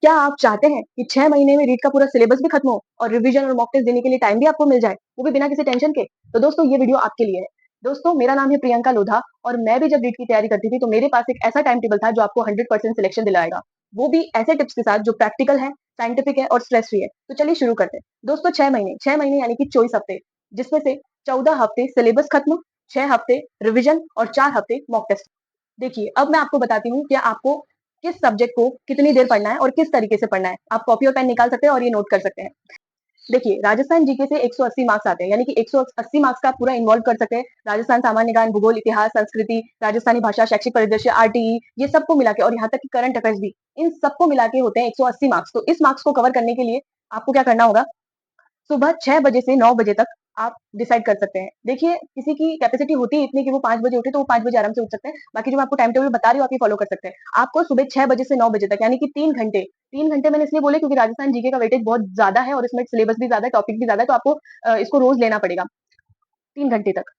क्या आप चाहते हैं कि 6 महीने में रीट का पूरा सिलेबस भी खत्म हो और रिवीजन और मॉक टेस्ट देने के लिए टाइम भी आपको मिल जाए, वो भी बिना किसी टेंशन के? तो दोस्तों ये वीडियो आपके लिए है। दोस्तों मेरा नाम है प्रियंका लोधा और मैं भी जब रीट की तैयारी करती थी तो मेरे पास एक ऐसा टाइम टेबल था जो आपको 100% सिलेक्शन दिलाएगा। वो भी ऐसे टिप्स के साथ जो प्रैक्टिकल है, साइंटिफिक है और स्ट्रेस फ्री है। तो चलिए शुरू करते हैं। दोस्तों 6 महीने यानी कि 24 हफ्ते, जिसमें से 14 हफ्ते सिलेबस खत्म, 6 हफ्ते रिवीजन और 4 हफ्ते मॉक टेस्ट। देखिए, अब मैं आपको बताती हूँ कि आपको किस सब्जेक्ट को कितनी देर पढ़ना है और किस तरीके से पढ़ना है। आप कॉपी और पेन निकाल सकते हैं और ये नोट कर सकते हैं। देखिए, राजस्थान जीके से 180 मार्क्स आते हैं, यानी कि 180 मार्क्स का आप पूरा इन्वॉल्व कर सकते हैं। राजस्थान सामान्य ज्ञान, भूगोल, इतिहास, संस्कृति, राजस्थानी भाषा, शैक्षिक परिदृश्य, आरटीई, ये सबको मिला के और यहाँ तक कि करंट अफेयर्स भी, इन सबको मिला के होते हैं 180 मार्क्स। तो इस मार्क्स को कवर करने के लिए आपको क्या करना होगा? सुबह 6 बजे से 9 बजे तक आप डिसाइड कर सकते हैं। देखिए, किसी की कैपेसिटी होती है इतनी कि वो 5 बजे उठे, तो वो 5 बजे आराम से उठ सकते हैं। बाकी जो मैं आपको टाइम टेबल बता रही हूँ, आप ये फॉलो कर सकते हैं। आपको सुबह 6 बजे से 9 बजे तक, यानी कि 3 घंटे, 3 घंटे मैंने इसलिए बोले क्योंकि राजस्थान जीके का वेटेज बहुत ज़्यादा है और इसमें सिलेबस भी ज़्यादा है, टॉपिक भी ज़्यादा है, तो आपको इसको रोज़ लेना पड़ेगा, 3 घंटे तक।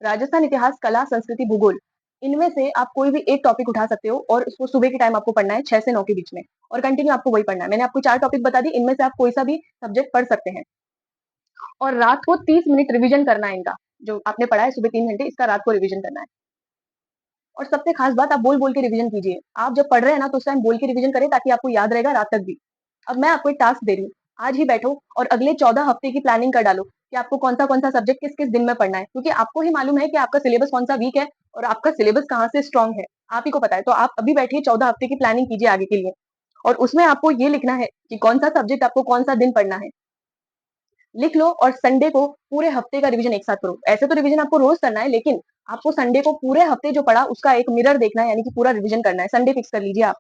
राजस्थान इतिहास, कला, संस्कृति, भूगोल, इनमें से आप कोई भी एक टॉपिक उठा सकते हो और उसको सुबह के टाइम आपको पढ़ना है 6 से 9 के बीच में और कंटिन्यू आपको वही पढ़ना है। मैंने आपको 4 टॉपिक बता दी, इनमें से आप कोई सा भी सब्जेक्ट पढ़ सकते हैं। और रात को 30 मिनट रिवीजन करना है इनका। जो आपने पढ़ा है सुबह 3 घंटे, इसका रात को रिवीजन करना है। और सबसे खास बात, आप बोल-बोल के रिवीजन कीजिए। आप जब पढ़ रहे हैं ना, तो उस टाइम बोल के रिवीजन करें ताकि आपको याद रहेगा रात तक भी। अब मैं आपको एक टास्क दे रही हूँ। आज ही बैठो और अगले 14 हफ्ते की प्लानिंग कर डालो कि आपको कौन-सा सब्जेक्ट किस-किस दिन में पढ़ना है। क्योंकि आपको ही मालूम है कि आपका सिलेबस कौन-सा वीक है और आपका सिलेबस कहाँ से स्ट्रॉन्ग है। आप ही को पता है। तो आप अभी बैठिए, 14 हफ्ते की प्लानिंग कीजिए आगे के लिए। और उसमें आपको ये लिखना है कि कौन-सा सब्जेक्ट आपको कौन-सा दिन पढ़ना है। लिख लो और संडे को पूरे हफ्ते का रिवीजन एक साथ करो। ऐसे तो रिवीजन आपको रोज करना है, लेकिन आपको संडे को पूरे हफ्ते जो पढ़ा उसका एक मिरर देखना है, यानी कि पूरा रिवीजन करना है। संडे फिक्स कर लीजिए आप।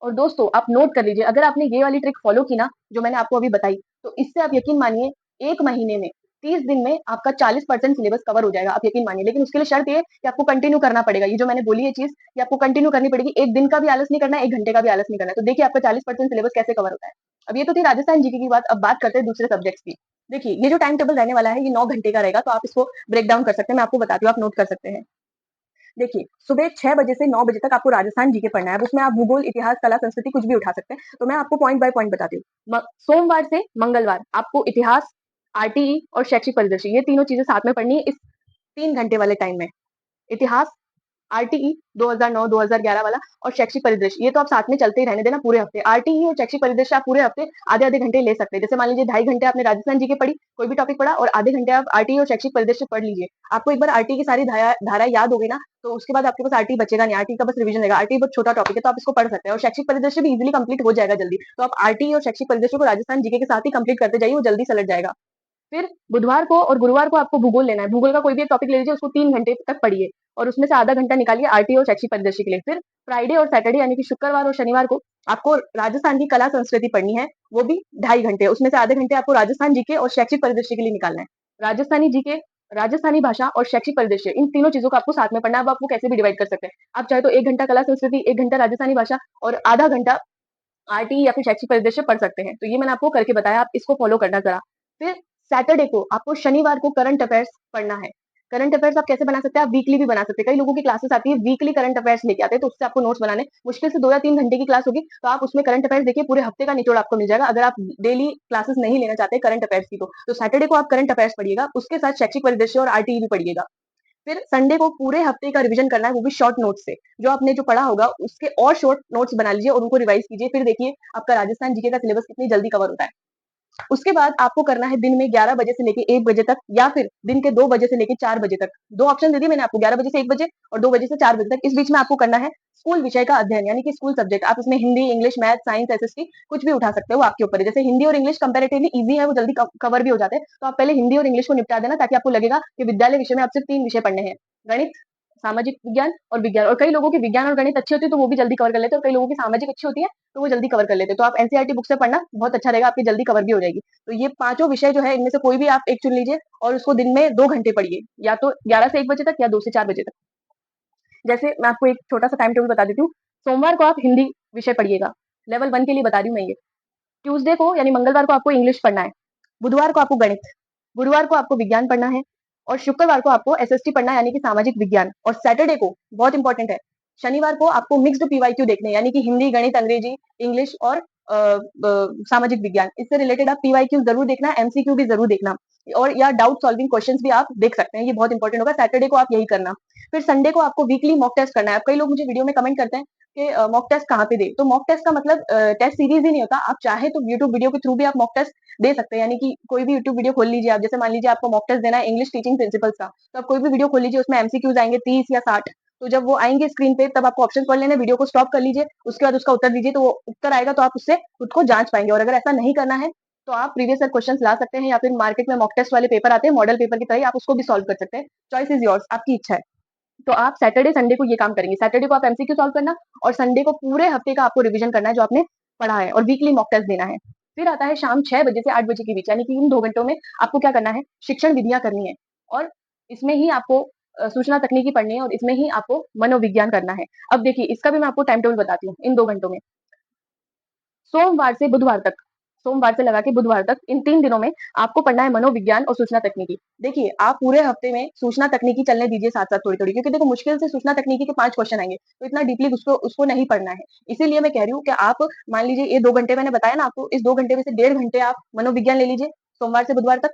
और दोस्तों आप नोट कर लीजिए, अगर आपने ये वाली ट्रिक फॉलो की ना, जो मैंने आपको अभी बताई, तो इससे आप यकीन मानिए 1 महीने में, 30 दिन में आपका 40% सिलेबस कवर हो जाएगा, आप यकीन मानिए। लेकिन उसके लिए शर्त ये है कि आपको कंटिन्यू करना पड़ेगा। ये जो मैंने बोली है चीज़, ये आपको कंटिन्यू करनी पड़ेगी। 1 दिन का भी आलस नहीं करना है, 1 घंटे का भी आलस नहीं करना है। तो देखिए आपका 40% सिलेबस कैसे कवर होता है। अब ये तो थी राजस्थान जीके की बात, अब बात करते हैं दूसरे सब्जेक्ट्स की। देखिए, ये जो टाइम टेबल रहने वाला है, ये 9 घंटे का रहेगा, तो आप इसको ब्रेक डाउन कर सकते हैं। मैं आपको बताती हूँ, आप नोट कर सकते हैं। देखिए, सुबह 6 बजे से 9 बजे तक आपको राजस्थान जीके पढ़ना है। अब उसमें आप भूगोल, इतिहास, कला, संस्कृति कुछ भी उठा सकते हैं। तो मैं आपको पॉइंट बाय पॉइंट बताती हूँ। सोमवार से मंगलवार आपको इतिहास, आरटीई और शैक्षिक परिदृश्य, ये तीनों चीजें साथ में पढ़नी है इस 3 घंटे वाले टाइम में। इतिहास, आरटीई 2009, 2011 वाला और शैक्षिक परिदृश्य, ये तो आप साथ में चलते ही रहने देना पूरे हफ्ते। आरटीई और शैक्षिक परिदृश्य आप पूरे हफ्ते आधे-आधे घंटे ले सकते हैं। जैसे मान लीजिए 2.5 घंटे आपने राजस्थान जीके पढ़ी, कोई भी टॉपिक पढ़ा और आधे घंटे आप आरटीई और शैक्षिक परिदृश्य पढ़ लीजिए। आपको एक बार आरटीई की सारी धाराएँ याद हो गई ना, तो उसके बाद आपके पास आरटीई बचेगा नहीं, आरटीई का बस रिवीजन रहेगा। आरटीई बहुत छोटा टॉपिक है, तो आप इसको पढ़ सकते हैं और शैक्षिक परिदृश्य भी ईज़िली कंप्लीट हो जाएगा जल्दी। तो आप आरटीई और शैक्षिक परिदृश्य को राजस्थान जीके के साथ ही कंप्लीट करते जाइए, वो जल्दी सलट जाएगा। फिर बुधवार को और गुरुवार को आपको भूगोल लेना है। भूगोल का कोई भी एक टॉपिक ले लीजिए, उसको 3 घंटे तक पढ़िए और उसमें से आधा घंटा निकालिए आरटी और शैक्षिक परिदृश्य के लिए। फिर फ्राइडे और सैटरडे यानी कि शुक्रवार और शनिवार को आपको राजस्थान की कला संस्कृति पढ़नी है, वो भी 2.5 घंटे। उसमें से आधे घंटे आपको राजस्थान जीके और शैक्षिक परिदृश्य के लिए निकालना है। राजस्थानी जीके, राजस्थानी भाषा और शैक्षिक परिदृश्य, इन तीनों चीज़ों को आपको साथ में पढ़ना है। अब आप वो कैसे भी डिवाइड कर सकते हैं। आप चाहे तो 1 घंटा कला संस्कृति, 1 घंटा राजस्थानी भाषा और आधा घंटा आरटी या फिर शैक्षिक परिदृश्य पढ़ सकते हैं। तो ये मैंने आपको करके बताया, आप इसको फॉलो करना ज़रा। फिर सैटरडे को आपको शनिवार को करंट अफेयर्स पढ़ना है। करंट अफेयर्स आप कैसे बना सकते हैं? आप वीकली भी बना सकते हैं। कई लोगों की क्लासेस आती है, वीकली करंट अफेयर्स लेके आते हैं, तो उससे आपको नोट्स बनाने मुश्किल से 2 या 3 घंटे की क्लास होगी, तो आप उसमें करंट अफेयर्स देखिए, पूरे हफ्ते का निचोड़ आपको मिल जाएगा। अगर आप डेली क्लासेस नहीं लेना चाहते करंट अफेयर्स की, तो सैटरडे को आप करंट अफेयर्स पढ़िएगा, उसके साथ शैक्षिक परिदृश्य और आरटीई भी पढ़िएगा। फिर संडे को पूरे हफ्ते का रिवीजन करना है, वो भी शॉर्ट नोट्स से। जो आपने जो पढ़ा होगा उसके और शॉर्ट नोट्स बना लीजिए और उनको रिवाइज कीजिए। फिर देखिए आपका राजस्थान जीके का सिलेबस कितनी जल्दी कवर होता है। उसके बाद आपको करना है दिन में 11 बजे से लेके 1 बजे तक या फिर दिन के 2 बजे से लेके 4 बजे तक। 2 ऑप्शन दे दिए मैंने आपको, 11 बजे से 1 बजे और 2 बजे से 4 बजे तक। इस बीच में आपको करना है स्कूल विषय का अध्ययन, यानी कि स्कूल सब्जेक्ट। आप इसमें Hindi, English, math, science, SST कुछ भी उठा सकते हो, वो आपके ऊपर है। जैसे हिंदी और इंग्लिश कंपैरेटिवली ईज़ी है, वो जल्दी कवर भी हो जाते हैं। तो आप पहले हिंदी और इंग्लिश को निपटा देना ताकि आपको लगेगा कि विद्यालय विषय में आप सिर्फ 3 विषय पढ़ने हैं। गणित, सामाजिक विज्ञान और विज्ञान। और कई लोगों की विज्ञान और गणित अच्छी होती है, तो वो भी जल्दी कवर कर लेते हैं और कई लोगों की सामाजिक अच्छी होती है, तो वो जल्दी कवर कर लेते हैं। तो आप एनसीईआरटी बुक से पढ़ना बहुत अच्छा रहेगा, आपकी जल्दी कवर भी हो जाएगी। तो ये पाँचों विषय जो है, इनमें से कोई भी आप एक चुन लीजिए और उसको दिन में 2 घंटे पढ़िए, या तो 11 से 1 बजे तक या 2 से 4 बजे तक। जैसे मैं आपको एक छोटा-सा टाइम टेबल बता देती हूँ। सोमवार को आप हिंदी विषय पढ़िएगा, लेवल 1 के लिए बता रही हूँ मैं ये। ट्यूसडे को यानी मंगलवार को आपको इंग्लिश पढ़ना है, बुधवार को आपको गणित, गुरुवार को आपको विज्ञान पढ़ना है और शुक्रवार को आपको एसएसटी पढ़ना है, यानी कि सामाजिक विज्ञान। और सैटरडे को बहुत इंपॉर्टेंट है, शनिवार को आपको मिक्स्ड पीवाईक्यू देखने हैं, यानी कि हिंदी, गणित, अंग्रेजी, इंग्लिश और सामाजिक विज्ञान, इससे रिलेटेड आप पीवाईक्यू जरूर देखना, एमसीक्यू भी जरूर देखना, और या डाउट सॉल्विंग क्वेश्चंस भी आप देख सकते हैं, ये बहुत इंपॉर्टेंट होगा। सैटरडे को आप यही करना। फिर संडे को आपको वीकली मॉक टेस्ट करना है। अब कई लोग मुझे वीडियो में कमेंट करते हैं कि मॉक टेस्ट कहाँ पे दे, तो मॉक टेस्ट का मतलब टेस्ट सीरीज ही नहीं होता। आप चाहे तो यूट्यूब वीडियो के थ्रू भी आप मॉक टेस्ट दे सकते हैं, यानी कि कोई भी यूट्यूब वीडियो खोल लीजिए आप, जैसे मान लीजिए आपको मॉक टेस्ट देना है इंग्लिश टीचिंग प्रिंसिपल्स का, तो आप कोई भी वीडियो खोल लीजिए, उसमें एमसीक्यूज आएंगे 30 या 60, तो जब वो आएंगे स्क्रीन पे तब आपको ऑप्शन पढ़ लेना, वीडियो को स्टॉप कर लीजिए, उसके बाद उसका उत्तर दीजिए, तो वो उत्तर आएगा तो आप उससे खुद को जांच पाएंगे। और अगर ऐसा नहीं करना है तो आप प्रीवियस ईयर क्वेश्चंस ला सकते हैं, या फिर मार्केट में मॉक टेस्ट वाले पेपर आते हैं मॉडल पेपर की तरह, आप उसको भी सॉल्व कर सकते हैं। चॉइस इज योर्स, आपकी इच्छा है। तो आप सैटरडे संडे को ये काम करेंगे। सैटरडे को आप एमसीक्यू सॉल्व करना, और संडे को पूरे हफ्ते का आपको रिवीजन करना है जो आपने पढ़ा है, और वीकली मॉक टेस्ट देना है। फिर आता है शाम 6 बजे से 8 बजे के बीच, यानी कि इन 2 घंटों में आपको क्या करना है, शिक्षण विधियां करनी है, और इसमें ही आपको सूचना तकनीकी पढ़नी है, और इसमें ही आपको मनोविज्ञान करना है। अब देखिए, इसका भी मैं आपको टाइम टेबल बताती हूँ। इन 2 घंटों में सोमवार से बुधवार तक, सोमवार से लगा के बुधवार तक, इन 3 दिनों में आपको पढ़ना है मनोविज्ञान और सूचना तकनीकी। देखिए, आप पूरे हफ्ते में सूचना तकनीकी चलने दीजिए साथ साथ थोड़ी थोड़ी, क्योंकि देखो मुश्किल से सूचना तकनीकी के 5 क्वेश्चन आएंगे, तो इतना डीपली उसको उसको नहीं पढ़ना है। इसीलिए मैं कह रही हूँ कि आप मान लीजिए ये 2 घंटे मैंने बताया ना आपको, इस 2 घंटे में से 1.5 घंटे आप मनोविज्ञान ले लीजिए सोमवार से बुधवार तक,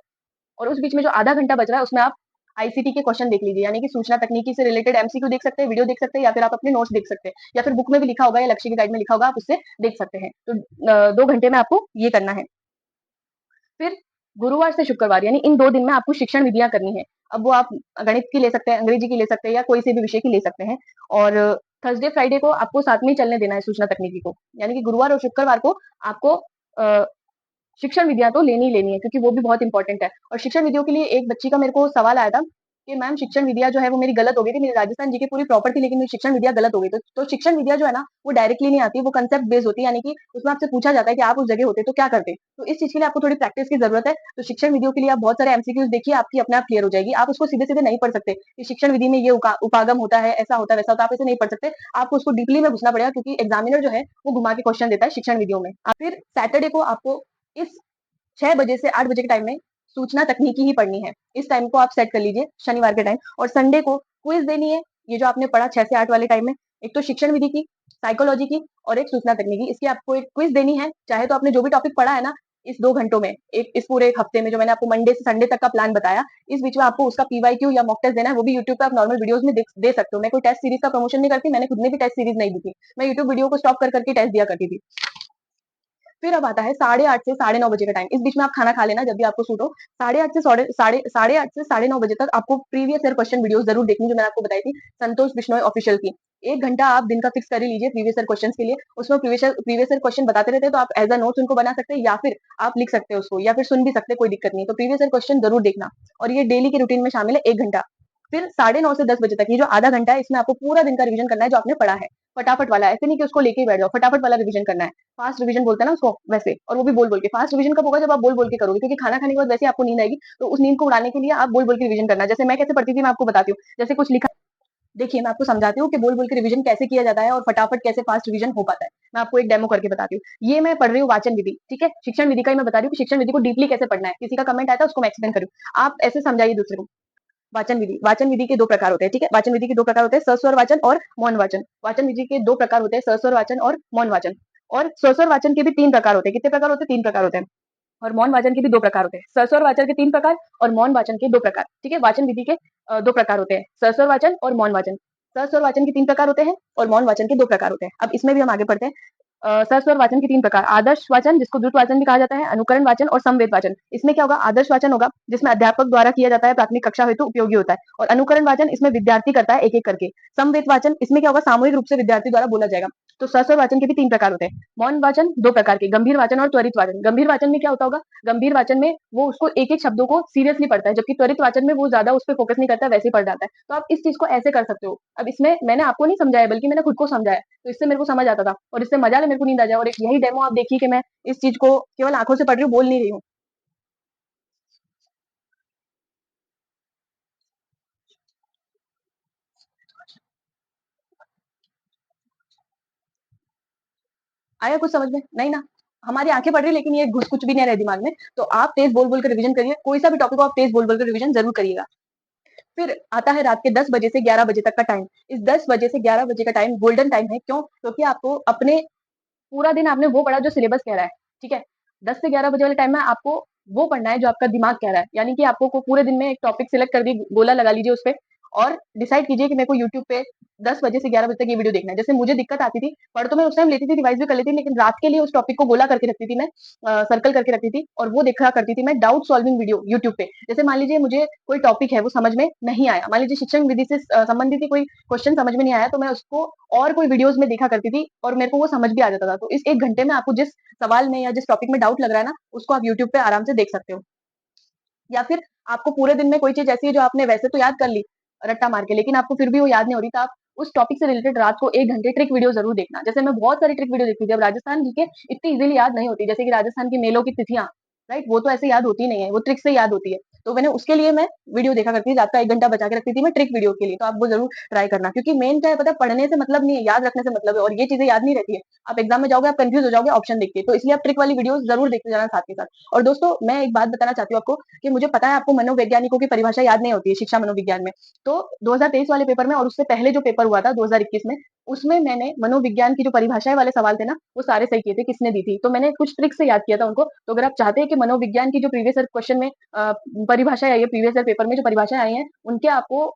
और उस बीच में जो आधा घंटा बच रहा है उसमें आप आईसीटी के क्वेश्चन देख लीजिए, यानी कि सूचना तकनीकी से रिलेटेड एमसीक्यू देख सकते हैं, वीडियो देख सकते हैं, या फिर आप अपने नोट्स देख सकते हैं, या फिर बुक में भी लिखा होगा या लक्ष्य की गाइड में लिखा होगा, आप उससे देख सकते हैं। तो 2 घंटे में आपको ये करना है। फिर गुरुवार से शुक्रवार, यानी इन 2 दिन में आपको शिक्षण विधियां करनी है। अब वो आप गणित की ले सकते हैं, अंग्रेजी की ले सकते हैं, या कोई से भी विषय की ले सकते हैं। और थर्सडे फ्राइडे को आपको साथ में ही चलने देना है सूचना तकनीकी को, यानी कि गुरुवार और शुक्रवार को आपको शिक्षण विधियां तो लेनी ही लेनी है, क्योंकि वो भी बहुत इंपॉर्टेंट है। और शिक्षण विधियों के लिए एक बच्ची का मेरे को सवाल आया था कि मैम शिक्षण विधियां जो है वो मेरी गलत हो गई थी, मेरी राजस्थान जी की पूरी प्रॉपर थी, लेकिन मेरी शिक्षण विधियां गलत हो गई। तो शिक्षण विधियां जो है ना वो डायरेक्टली नहीं आती, वो कंसेप्ट बेस्ड होती है, यानी कि उसमें आपसे पूछा जाता है कि आप उस जगह होते तो क्या करते। तो इस चीज के लिए आपको थोड़ी प्रैक्टिस की जरूरत है। तो शिक्षण विधियों के लिए आप बहुत सारे एमसीक्यूज देखिए, आपकी अपने आप क्लियर हो जाएगी। आप उसको सीधे सीधे नहीं पढ़ सकते कि शिक्षण विधि में ये उपागम होता है, ऐसा होता है, वैसा होता है, आप ऐसे नहीं पढ़ सकते। आपको उसको डीपली में घुसना पड़ेगा, क्योंकि एग्जामिनर जो है वो घुमा के क्वेश्चन देता है शिक्षण विधियों में। फिर सैटरडे को आपको इस 6 बजे से 8 बजे के टाइम में सूचना तकनीकी ही पढ़नी है। इस टाइम को आप सेट कर लीजिए शनिवार के टाइम। और संडे को क्विज देनी है, ये जो आपने पढ़ा 6 से 8 वाले टाइम में, एक तो शिक्षण विधि की, साइकोलॉजी की, और एक सूचना तकनीकी, इसकी आपको एक क्विज देनी है। चाहे तो आपने जो भी टॉपिक पढ़ा है ना इस 2 घंटों में, इस पूरे एक हफ्ते में, जो मैंने आपको मंडे से संडे तक का प्लान बताया, इस बीच में आपको उसका पीवाईक्यू या मॉक टेस्ट देना है। वो भी यूट्यूब पे आप नॉर्मल वीडियोस में दे सकते हो। मैं कोई टेस्ट सीरीज का प्रमोशन नहीं करती, मैंने खुद ने भी टेस्ट सीरीज नहीं दी थी, मैं यूट्यूब वीडियो को स्टॉप कर करके टेस्ट दिया करती थी। फिर अब आता है 8:30 से 9:30 बजे का टाइम। इस बीच में आप खाना खा लेना जब भी आपको सूट हो। 8:30 से 9:30 बजे तक आपको प्रीवियस ईयर क्वेश्चन वीडियोस जरूर देखनी, जो मैंने आपको बताई थी संतोष बिश्नोई ऑफिशियल की। 1 घंटा आप दिन का फिक्स कर ही लीजिए प्रीवियस ईयर क्वेश्चन के लिए। उसमें प्रीवियस ईयर क्वेश्चन बताते रहते हैं, तो आप एज अ नोट्स उनको बना सकते हैं, या फिर आप लिख सकते हैं उसको, या फिर सुन भी सकते हैं, कोई दिक्कत नहीं। तो प्रीवियस ईयर क्वेश्चन जरूर देखना, और ये डेली के रूटीन में शामिल है 1 घंटा। फिर 9:30 से 10 बजे तक ये जो आधा घंटा है, इसमें आपको पूरा दिन का रिवीजन करना है जो आपने पढ़ा है, फटाफट वाला। ऐसे नहीं कि उसको लेके ही बैठ जाओ, फटाफट वाला रिवीजन करना है। फास्ट रिवीजन बोलते हैं ना उसको, वैसे। और वो भी बोल बोल के। फास्ट रिवीजन कब होगा, जब आप बोल बोल के करोगे, क्योंकि खाना खाने के बाद वैसे आपको नींद आएगी, तो उस नींद को उड़ाने के लिए आप बोल बोल के रिवीजन करना। जैसे मैं कैसे पढ़ती थी मैं आपको बताती हूँ। जैसे कुछ लिखा, देखिए मैं आपको समझाती हूँ कि बोल बोल के रिवीजन कैसे किया जाता है, और फटाफट कैसे फास्ट रिवीजन हो पाता है। मैं आपको एक डेमो करके बताती हूँ। ये मैं पढ़ रही हूँ वाचन विधि, ठीक है, शिक्षण विधि का ही मैं बता रही हूँ कि शिक्षण विधि को डीपली कैसे पढ़ना है। किसी का कमेंट आया था उसको मैं एक्सप्लेन करूँ, आप ऐसे समझाइए दूसरे को। वाचन विधि के 2 प्रकार होते हैं, ठीक है। वाचन विधि के 2 प्रकार होते हैं, सस्वर वाचन और मौन वाचन। वाचन विधि के 2 प्रकार होते हैं, सस्वर वाचन और मौन वाचन। और सस्वर वाचन के भी 3 प्रकार होते हैं। कितने प्रकार होते हैं? 3 प्रकार होते हैं। और मौन वाचन के भी 2 प्रकार होते हैं। सस्वर वाचन के 3 प्रकार और मौन वाचन के 2 प्रकार, ठीक है। वाचन विधि के 2 प्रकार होते हैं, सस्वर वाचन और मौन वाचन। सस्वर वाचन के 3 प्रकार होते हैं, और मौन वाचन के 2 प्रकार होते हैं। अब इसमें भी हम आगे पढ़ते हैं। सस्वर वाचन के 3 प्रकार, आदर्श वाचन जिसको द्रुत वाचन भी कहा जाता है, अनुकरण वाचन और समवेत वाचन। इसमें क्या होगा? आदर्श वाचन होगा जिसमें अध्यापक द्वारा किया जाता है, प्राथमिक कक्षा हेतु उपयोगी होता है। और अनुकरण वाचन इसमें विद्यार्थी करता है एक एक करके। समवेत वाचन इसमें क्या होगा? सामूहिक रूप से विद्यार्थी द्वारा बोला जाएगा। तो सस्वर वाचन के भी 3 प्रकार होते हैं। मौन वाचन 2 प्रकार के, गंभीर वाचन और त्वरित वाचन। गंभीर वाचन में क्या होता होगा? गंभीर वाचन में वो उसको एक एक शब्दों को सीरियसली पढ़ता है, जबकि त्वरित वाचन में वो ज्यादा उस पर फोकस नहीं करता, वैसे ही पढ़ जाता है। तो आप इस चीज को ऐसे कर सकते हो। अब इसमें मैंने आपको नहीं समझाया, बल्कि मैंने खुद को समझाया, तो इससे मेरे को समझ आता था, और इससे मजा ले मेरे को नींद आ जाए। और एक यही डेमो आप देखिए कि मैं इस चीज को केवल आंखों से पढ़ रही हूँ, बोल नहीं रही हूँ। आया कुछ समझ में? नहीं ना। हमारी आंखें पढ़ रही, लेकिन ये घुस कुछ भी नहीं रहे दिमाग में। तो आप तेज बोल बोल कर रिवीजन करिए, कोई सा भी टॉपिक हो आप तेज बोल बोल कर रिवीजन जरूर करिएगा। फिर आता है रात के 10 बजे से 11 बजे तक का टाइम। इस 10 बजे से 11 बजे का टाइम गोल्डन टाइम है। क्यों? क्योंकि आपको अपने पूरा दिन आपने वो पढ़ा जो सिलेबस कह रहा है, ठीक है? 10 से 11 बजे वाले टाइम में आपको वो पढ़ना है जो आपका दिमाग कह रहा है। यानी कि आपको को पूरे दिन में एक टॉपिक सिलेक्ट कर दी, गोला लगा लीजिए उसपे और डिसाइड कीजिए कि मेरे को यूट्यूब पे 10 बजे से 11 बजे तक ये वीडियो देखना है। जैसे मुझे दिक्कत आती थी, पढ़ तो मैं उस टाइम लेती थी, रिवाइज़ भी कर लेती थी, लेकिन रात के लिए उस टॉपिक को गोला करके रखती थी मैं, सर्कल करके रखती थी और वो देखा करती थी मैं डाउट सॉल्विंग वीडियो यूट्यूब पे। जैसे मान लीजिए मुझे कोई टॉपिक है वो समझ में नहीं आया, मान लीजिए शिक्षण विधि से संबंधित ही कोई क्वेश्चन समझ में नहीं आया, तो मैं उसको और कोई वीडियोज़ में देखा करती थी और मेरे को वो समझ भी आ जाता था। तो इस 1 घंटे में आपको जिस सवाल में या जिस टॉपिक में डाउट लग रहा है ना, उसको आप यूट्यूब पे आराम से देख सकते हो। या फिर आपको पूरे दिन में कोई चीज़ ऐसी है जो आपने वैसे तो याद कर ली, रट्टा मार के, लेकिन आपको फिर भी वो याद नहीं हो रही, तो आप उस टॉपिक से रिलेटेड रात को 1 घंटे ट्रिक वीडियो ज़रूर देखना। जैसे मैं बहुत सारी ट्रिक वीडियो देखती थी, अब राजस्थान जीके इतनी ईज़िली याद नहीं होती, जैसे कि राजस्थान की मेलों की तिथियाँ, राइट? वो तो ऐसे याद होती नहीं है, वो ट्रिक से याद होती है। तो मैंने उसके लिए मैं वीडियो देखा करती थी, रात का 1 घंटा बचा के रखती थी मैं ट्रिक वीडियो के लिए, तो आप वो ज़रूर ट्राई करना, क्योंकि मेन क्या है पता है, पढ़ने से मतलब नहीं है, याद रखने से मतलब है और ये चीज़ें याद नहीं रहती है। आप एग्ज़ाम में जाओगे, आप कन्फ्यूज़ हो जाओगे ऑप्शन देख के, तो इसलिए आप ट्रिक वाली वीडियोज़ ज़रूर देखते जाना साथ के साथ। और दोस्तों, मैं एक बात बताना चाहती हूँ आपको कि मुझे पता है आपको मनोवैज्ञानिकों की परिभाषा याद नहीं होती है शिक्षा मनोविज्ञान में। तो 2023 वाले पेपर में और उससे पहले जो पेपर हुआ था 2021 में, उसमें मैंने मनोविज्ञान की जो परिभाषाएँ वाले सवाल थे ना, वो सारे सही किए थे, किसने दी थी। तो मैंने कुछ ट्रिक से याद किया था उनको, तो अगर आप चाहते हैं कि मनोविज्ञान की जो प्रीवियस ईयर क्वेश्चन में परिभाषाएँ आई है, प्रीवियस ईयर पेपर में जो परिभाषाएँ आई हैं, उनके आपको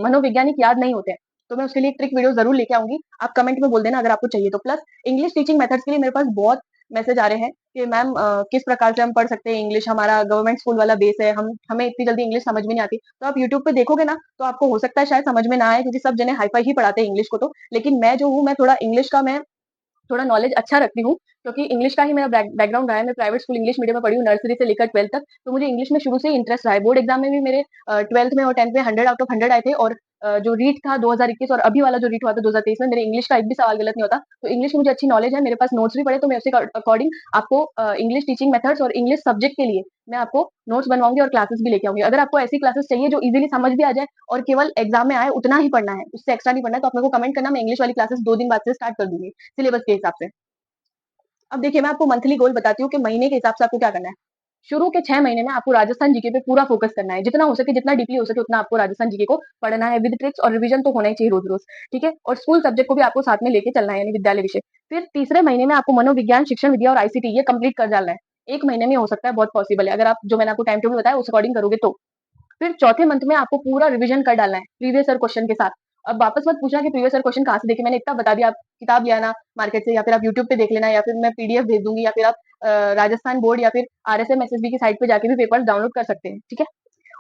मनोवैज्ञानिक याद नहीं होते हैं, तो मैं उसके लिए एक ट्रिक वीडियो ज़रूर लेके आऊँगी। आप कमेंट में बोल देना अगर आपको चाहिए तो। प्लस इंग्लिश टीचिंग मेथड्स के लिए मेरे पास बहुत मैसेज आ रहे हैं कि मैम किस प्रकार से हम पढ़ सकते हैं इंग्लिश, हमारा गवर्नमेंट स्कूल वाला बेस है, हम हमें इतनी जल्दी इंग्लिश समझ में नहीं आती। तो आप यूट्यूब पे देखोगे ना, तो आपको हो सकता है शायद समझ में ना आए, क्योंकि सब जने हाई-फाई ही पढ़ाते हैं इंग्लिश को तो। लेकिन मैं जो हूँ, मैं थोड़ा इंग्लिश का मैं थोड़ा नॉलेज अच्छा रखती हूँ, क्योंकि इंग्लिश का ही मेरा बैकग्राउंड रहा है। मैं प्राइवेट स्कूल इंग्लिश मीडियम में पढ़ी हूँ, नर्सरी से लेकर 12th तक, तो मुझे इंग्लिश में शुरू से ही इंटरेस्ट रहा है। बोर्ड एग्जाम में भी मेरे 12th में और 10th में 100 आउट ऑफ 100 आए थे और जो रीट था 2021 और अभी वाला जो रीट हुआ था 2023 में, मेरे इंग्लिश का एक भी सवाल गलत नहीं होता। तो इंग्लिश की मुझे अच्छी नॉलेज है, मेरे पास नोट्स भी पड़े, तो मैं उसी अकॉर्डिंग आपको इंग्लिश टीचिंग मेथड्स और इंग्लिश सब्जेक्ट के लिए मैं आपको नोट्स बनवाऊंगी और क्लासेस भी लेके आऊंगी। अगर आपको ऐसी क्लासेस चाहिए जो इजीली समझ भी आ जाए और केवल एग्जाम में आए उतना ही पढ़ना है, उससे एक्स्ट्रा नहीं पढ़ना है, तो आप मेरे को कमेंट करना, मैं इंग्लिश वाली क्लासेस 2 दिन बाद से स्टार्ट कर दूंगी सिलेबस के हिसाब से। अब देखिए, मैं आपको मंथली गोल बताती हूँ कि महीने के हिसाब से आपको क्या करना है। शुरू के 6 महीने में आपको राजस्थान जीके पे पूरा फोकस करना है। जितना हो सके, जितना डीपली हो सके उतना आपको राजस्थान जीके को पढ़ना है, विद ट्रिक्स और रिवीजन तो होना ही चाहिए रोज-रोज, ठीक है? और स्कूल सब्जेक्ट को भी आपको साथ में लेके चलना है, यानी विद्यालय विषय। फिर तीसरे महीने में आपको मनोविज्ञान, शिक्षण विद्या और आईसीटी ये कंप्लीट कर डालना है। 1 महीने में हो सकता है, बहुत पॉसिबल है। अगर आप जो मैंने आपको टाइम टेबल बताया उस अकॉर्डिंग करोगे तो। फिर चौथे मंथ में आपको पूरा रिवीजन कर डालना है, प्रीवियस ईयर क्वेश्चन के साथ। अब वापस मत पूछना कि प्रीवियस ईयर क्वेश्चन कहाँ से देखे, मैंने इतना बता दिया, आप किताब ले आना मार्केट से, या फिर आप यूट्यूब पे देख लेना, या फिर मैं पीडीएफ भेज दूँगी, या फिर आप राजस्थान बोर्ड या फिर आरएसएम एसएसबी की साइट पे जाके भी पेपर्स डाउनलोड कर सकते हैं, ठीक है?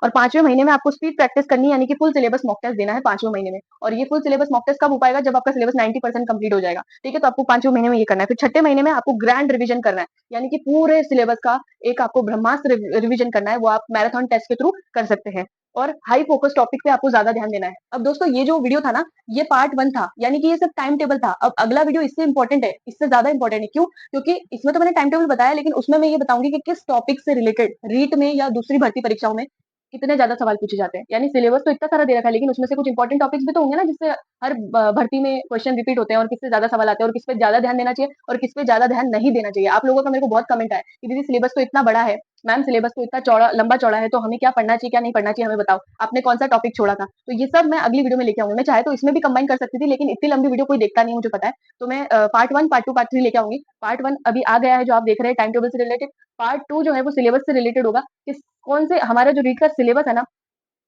और 5वें महीने में आपको स्पीड प्रैक्टिस करनी है, यानी कि फुल सिलेबस मॉक टेस्ट देना है 5वें महीने में। और ये फुल सिलेबस मॉक टेस्ट कब हो पाएगा? जब आपका सिलेबस 90% कंप्लीट हो जाएगा, ठीक है? तो आपको 5वें महीने में ये करना है। फिर छठे महीने में आपको ग्रैंड रिवीजन करना है, यानी कि पूरे सिलेबस का एक आपको ब्रह्मास्त्र रिवीजन करना है, वो आप मैराथन टेस्ट के थ्रू कर सकते हैं। और हाई फोकस टॉपिक पे आपको ज्यादा ध्यान देना है। अब दोस्तों, ये जो वीडियो था ना, ये पार्ट 1 था, यानी कि ये सब टाइम टेबल था। अब अगला वीडियो इससे इंपॉर्टेंट है, इससे ज्यादा इंपॉर्टेंट है। क्यों? क्योंकि इसमें तो मैंने टाइम टेबल बताया, लेकिन उसमें मैं ये बताऊंगी कि किस टॉपिक से रिलेटेड रीट में या दूसरी भर्ती परीक्षाओं में कितने ज्यादा सवाल पूछे जाते हैं। यानी सिलेबस तो इतना सारा दे रखा है, लेकिन उसमें से कुछ इंपॉर्टेंट टॉपिक्स भी तो होंगे ना, जिससे हर भर्ती में क्वेश्चन रिपीट होते हैं, और किससे ज्यादा सवाल आते हैं, और किस पे ज्यादा ध्यान देना चाहिए और किस पे ज्यादा ध्यान नहीं देना चाहिए। आप लोगों का मेरे को बहुत कमेंट आया कि दीदी सिलेबस तो इतना बड़ा है, मैम सिलेबस तो इतना चौड़ा लंबा चौड़ा है, तो हमें क्या पढ़ना चाहिए क्या नहीं पढ़ना चाहिए, हमें बताओ, आपने कौन सा टॉपिक छोड़ा था। तो ये सब मैं अगली वीडियो में लेके आऊंगी। मैं चाहे तो इसमें भी कंबाइन कर सकती थी, लेकिन इतनी लंबी वीडियो कोई देखता नहीं है, मुझे पता है। तो मैं पार्ट 1, पार्ट 2, पार्ट 3 लेके आऊंगी। पार्ट 1 अभी आ गया है, जो आप देख रहे हैं टाइम टेबल से रिलेटेड। पार्ट 2 जो है वो सिलेबस से रिलेटेड होगा, किस कौन से हमारा जो रीड का सिलेबस है ना,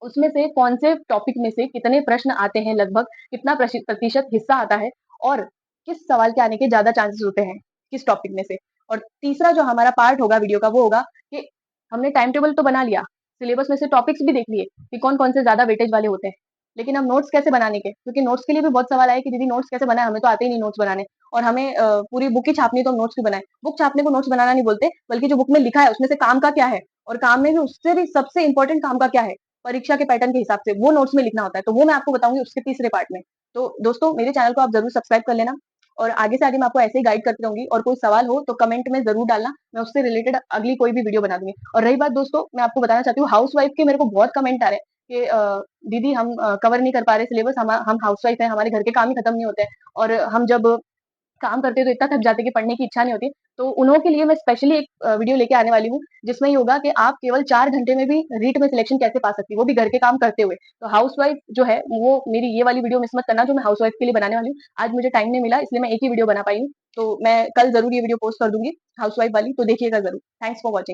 उसमें से कौन से टॉपिक में से कितने प्रश्न आते हैं, लगभग कितना प्रतिशत हिस्सा आता है, और किस सवाल के आने के ज्यादा चांसेस होते हैं किस टॉपिक में से। और तीसरा जो हमारा पार्ट होगा वीडियो का, वो होगा कि हमने टाइम टेबल तो बना लिया, सिलेबस में से टॉपिक्स भी देख लिए कि कौन कौन से ज्यादा वेटेज वाले होते हैं, लेकिन अब नोट्स कैसे बनाने के, क्योंकि नोट्स के लिए भी बहुत सवाल आए कि दीदी नोट्स कैसे बनाए, हमें तो आते ही नहीं नोट्स बनाने, और हमें पूरी बुक ही छापनी, तो हम नोट्स क्यों बनाए। बुक छापने को नोट्स बनाना नहीं बोलते, बल्कि जो बुक में लिखा है उसमें से काम का क्या है, और काम में भी उससे भी सबसे इंपॉर्टेंट काम का क्या है, परीक्षा के पैटर्न के हिसाब से वो नोट्स में लिखना होता है। तो वो मैं आपको बताऊंगी उसके तीसरे पार्ट में। तो दोस्तों, मेरे चैनल को आप जरूर सब्सक्राइब कर लेना, और आगे से आगे मैं आपको ऐसे ही गाइड करती रहूंगी, और कोई सवाल हो तो कमेंट में जरूर डालना, मैं उससे रिलेटेड अगली कोई भी वीडियो बना दूंगी। और रही बात दोस्तों, मैं आपको बताना चाहती हूँ हाउस वाइफ के, मेरे को बहुत कमेंट आ रहे हैं कि दीदी हम कवर नहीं कर पा रहे सिलेबस, हम हाउस वाइफ है, हमारे घर के काम ही खत्म नहीं होते हैं, और हम जब काम करते तो इतना थक जाते कि पढ़ने की इच्छा नहीं होती। तो उन्हों के लिए मैं स्पेशली एक वीडियो लेके आने वाली हूँ, जिसमें ये होगा कि आप केवल 4 घंटे में भी रीट में सिलेक्शन कैसे पा सकती हैं, वो भी घर के काम करते हुए। तो हाउसवाइफ जो है, वो मेरी ये वाली वीडियो मिस मत करना, जो मैं हाउसवाइफ के लिए बनाने वाली हूँ। आज मुझे टाइम नहीं मिला, इसलिए मैं एक ही वीडियो बना पाई हूँ। तो मैं कल ज़रूर ये वीडियो पोस्ट कर दूँगी, हाउसवाइफ वाली, तो देखिएगा ज़रूर। Thanks for watching.